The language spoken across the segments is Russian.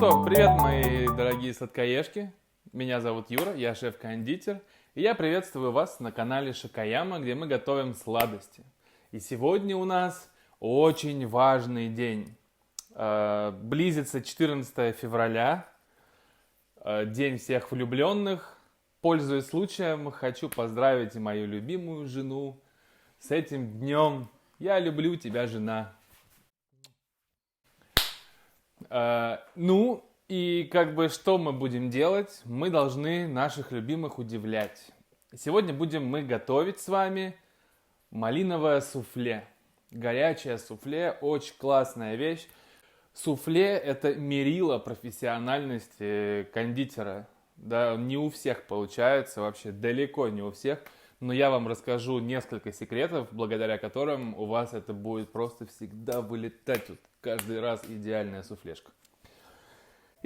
что, привет, мои дорогие сладкоежки. Меня зовут Юра, я шеф-кондитер. И я приветствую вас на канале Шокояма, где мы готовим сладости. И сегодня у нас очень важный день. Близится 14 февраля, День всех влюбленных. Пользуясь случаем, хочу поздравить мою любимую жену с этим днем. Я люблю тебя, жена. Ну, и что мы будем делать? Мы должны наших любимых удивлять. Сегодня будем мы готовить с вами малиновое суфле. Горячее суфле, очень классная вещь. Суфле – это мерило профессиональности кондитера. Да, не у всех получается, вообще далеко не у всех. Но я вам расскажу несколько секретов, благодаря которым у вас это будет просто всегда вылетать. Вот каждый раз идеальная суфлешка.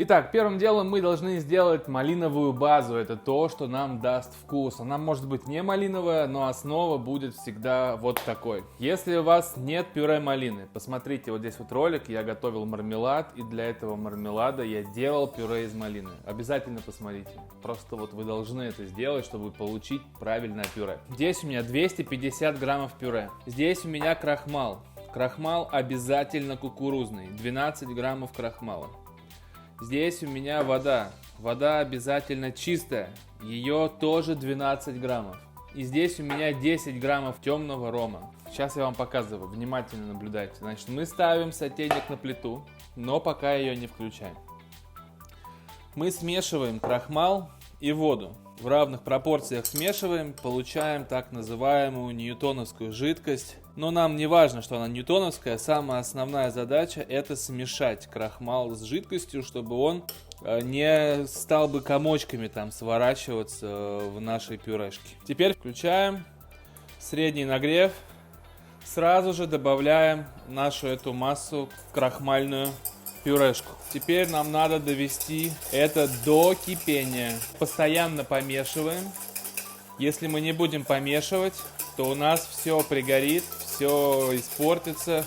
Итак, первым делом мы должны сделать малиновую базу. Это то, что нам даст вкус. Она может быть не малиновая, но основа будет всегда вот такой. Если у вас нет пюре малины, посмотрите, вот здесь вот ролик, я готовил мармелад, и для этого мармелада я делал пюре из малины. Обязательно посмотрите. Просто вот вы должны это сделать, чтобы получить правильное пюре. Здесь у меня 250 граммов пюре. Здесь у меня крахмал. Крахмал обязательно кукурузный. 12 граммов крахмала. Здесь у меня вода. Вода обязательно чистая. Ее тоже 12 граммов. И здесь у меня 10 граммов темного рома. Сейчас я вам показываю. Внимательно наблюдайте. Значит, мы ставим сотейник на плиту, но пока ее не включаем. Мы смешиваем крахмал и воду. В равных пропорциях смешиваем, получаем так называемую ньютоновскую жидкость. Но нам не важно, что она ньютоновская, самая основная задача это смешать крахмал с жидкостью, чтобы он не стал бы комочками там сворачиваться в нашей пюрешке. Теперь включаем средний нагрев, сразу же добавляем нашу эту массу в крахмальную пюрешку. Теперь нам надо довести это до кипения. Постоянно помешиваем. Если мы не будем помешивать, то у нас все пригорит, все испортится.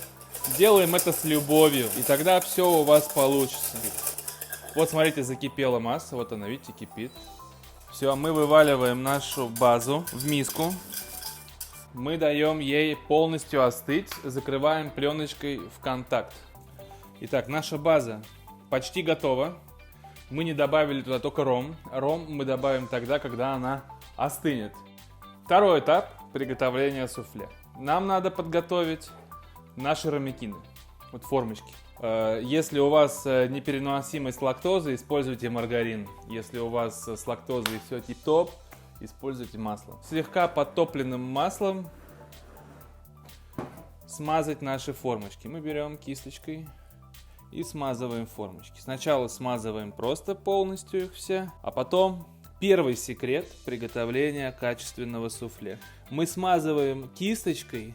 Делаем это с любовью, и тогда все у вас получится. Вот смотрите, закипела масса, вот она, видите, кипит. Все, мы вываливаем нашу базу в миску. Мы даем ей полностью остыть, закрываем пленочкой в контакт. Итак, наша база почти готова. Мы не добавили туда только ром. Ром мы добавим тогда, когда она остынет. Второй этап приготовления суфле. Нам надо подготовить наши рамекины. Вот формочки. Если у вас непереносимость лактозы, используйте маргарин. Если у вас с лактозой все тип-топ, используйте масло. Слегка подтопленным маслом смазать наши формочки. Мы берем кисточкой и смазываем формочки. Сначала смазываем просто полностью их все, а потом первый секрет приготовления качественного суфле. Мы смазываем кисточкой,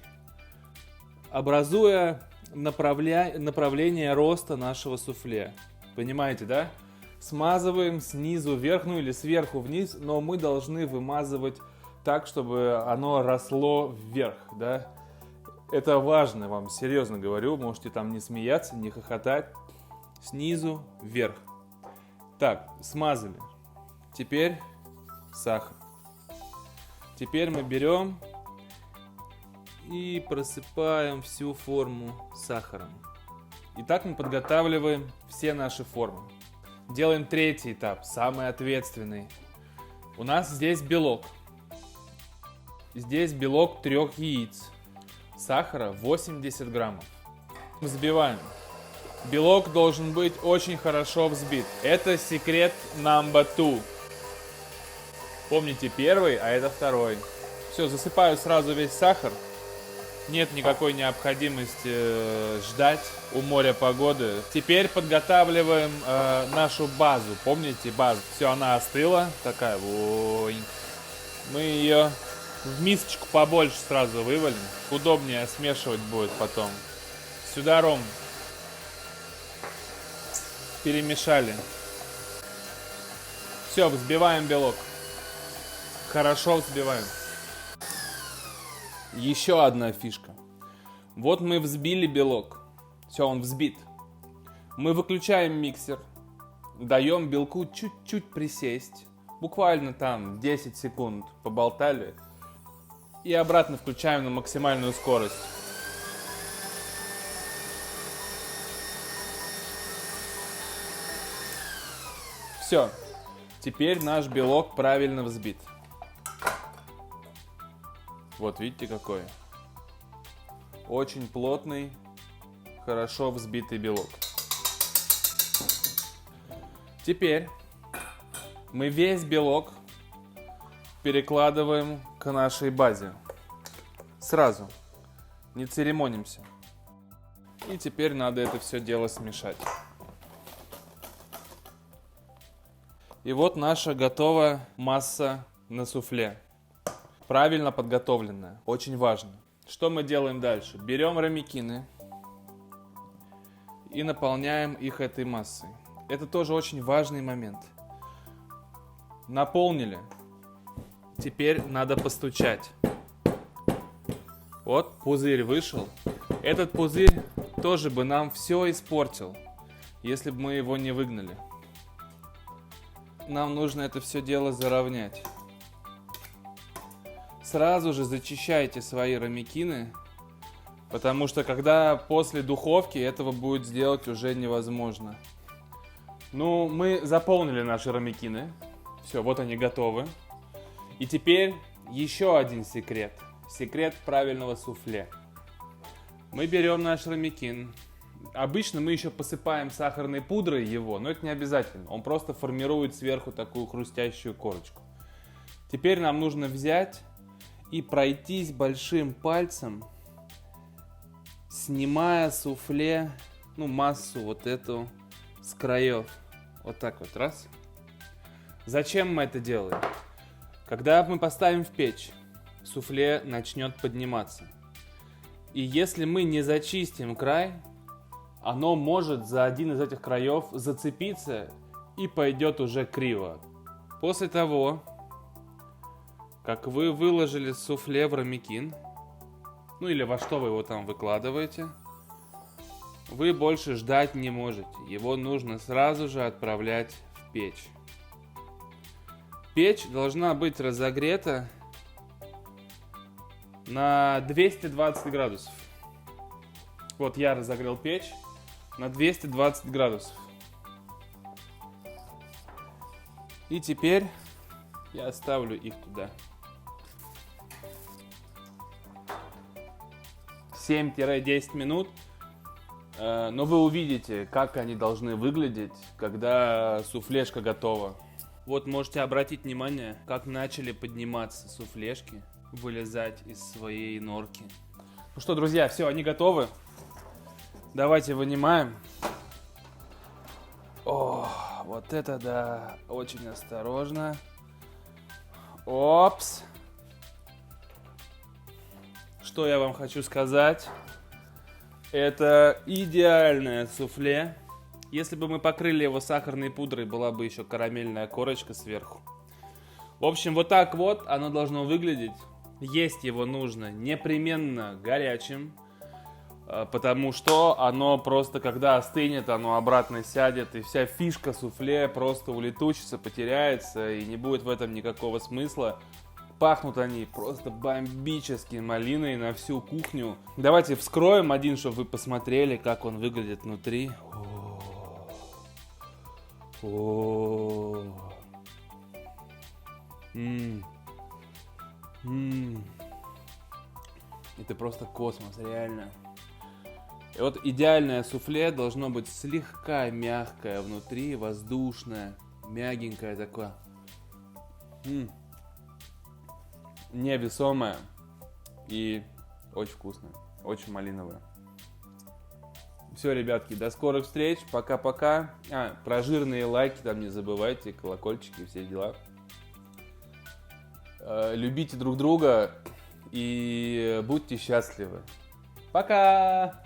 образуя направление роста нашего суфле. Понимаете, да? Смазываем снизу вверх, ну или сверху вниз, но мы должны вымазывать так, чтобы оно росло вверх, да? Это важно, вам серьезно говорю, можете там не смеяться, не хохотать. Снизу вверх. Так, смазали. Теперь сахар. Теперь мы берем и просыпаем всю форму сахаром. И так мы подготавливаем все наши формы. Делаем третий этап, самый ответственный. У нас здесь белок. Здесь белок 3 яиц. Сахара 80 граммов. Взбиваем. Белок должен быть очень хорошо взбит. Это секрет number 2. Помните первый, а это второй. Все, засыпаю сразу весь сахар. Нет никакой необходимости ждать у моря погоды. Теперь подготавливаем нашу базу. Помните базу? Все, она остыла. Такая. Мы ее в мисочку побольше сразу вывалим. Удобнее смешивать будет потом. Сюда ром. Перемешали. Все, взбиваем белок. Хорошо взбиваем. Еще одна фишка. Вот мы взбили белок. Все, он взбит. Мы выключаем миксер. даем белку чуть-чуть присесть. Буквально там 10 секунд поболтали. И обратно включаем на максимальную скорость. Все. Теперь наш белок правильно взбит. Вот видите какой. Очень плотный, хорошо взбитый белок. Теперь мы весь белок перекладываем к нашей базе. Сразу. Не церемонимся. И теперь надо это все дело смешать. И вот наша готовая масса на суфле. Правильно подготовленная. Очень важно. Что мы делаем дальше? Берем рамекины и наполняем их этой массой. Это тоже очень важный момент. Наполнили. Теперь надо постучать. Вот пузырь вышел. Этот пузырь тоже бы нам все испортил, если бы мы его не выгнали. Нам нужно это все дело заровнять. Сразу же зачищайте свои рамекины, потому что когда после духовки этого будет сделать уже невозможно. Ну, мы заполнили наши рамекины. Все, вот они готовы. И теперь еще один секрет. Секрет правильного суфле. Мы берем наш рамекин. Обычно мы еще посыпаем сахарной пудрой его, но это не обязательно. Он просто формирует сверху такую хрустящую корочку. Теперь нам нужно взять и пройтись большим пальцем, снимая суфле, массу вот эту с краев. Вот так вот, раз. Зачем мы это делаем? Когда мы поставим в печь, суфле начнет подниматься. И если мы не зачистим край, оно может за один из этих краев зацепиться и пойдет уже криво. После того, как вы выложили суфле в рамекин, или во что вы его там выкладываете, вы больше ждать не можете. Его нужно сразу же отправлять в печь. Печь должна быть разогрета на 220 градусов. Вот я разогрел печь на 220 градусов. И теперь я ставлю их туда. 7-10 минут. Но вы увидите, как они должны выглядеть, когда суфлешка готова. Вот можете обратить внимание, как начали подниматься суфлешки, вылезать из своей норки. Ну что, друзья, все, они готовы. Давайте вынимаем. О, вот это да, очень осторожно. Опс. Что я вам хочу сказать? Это идеальное суфле. Если бы мы покрыли его сахарной пудрой, была бы еще карамельная корочка сверху. В общем, вот так вот оно должно выглядеть. Есть его нужно непременно горячим, потому что оно просто, когда остынет, оно обратно сядет, и вся фишка суфле просто улетучится, потеряется, и не будет в этом никакого смысла. Пахнут они просто бомбически малиной на всю кухню. Давайте вскроем один, чтобы вы посмотрели, как он выглядит внутри. Это просто космос, реально. И вот идеальное суфле должно быть слегка мягкое внутри, воздушное, мягенькое такое. Невесомое и очень вкусное, очень малиновое. Все, ребятки, до скорых встреч, пока-пока. Про жирные лайки там не забывайте, колокольчики, все дела. Любите друг друга и будьте счастливы. Пока!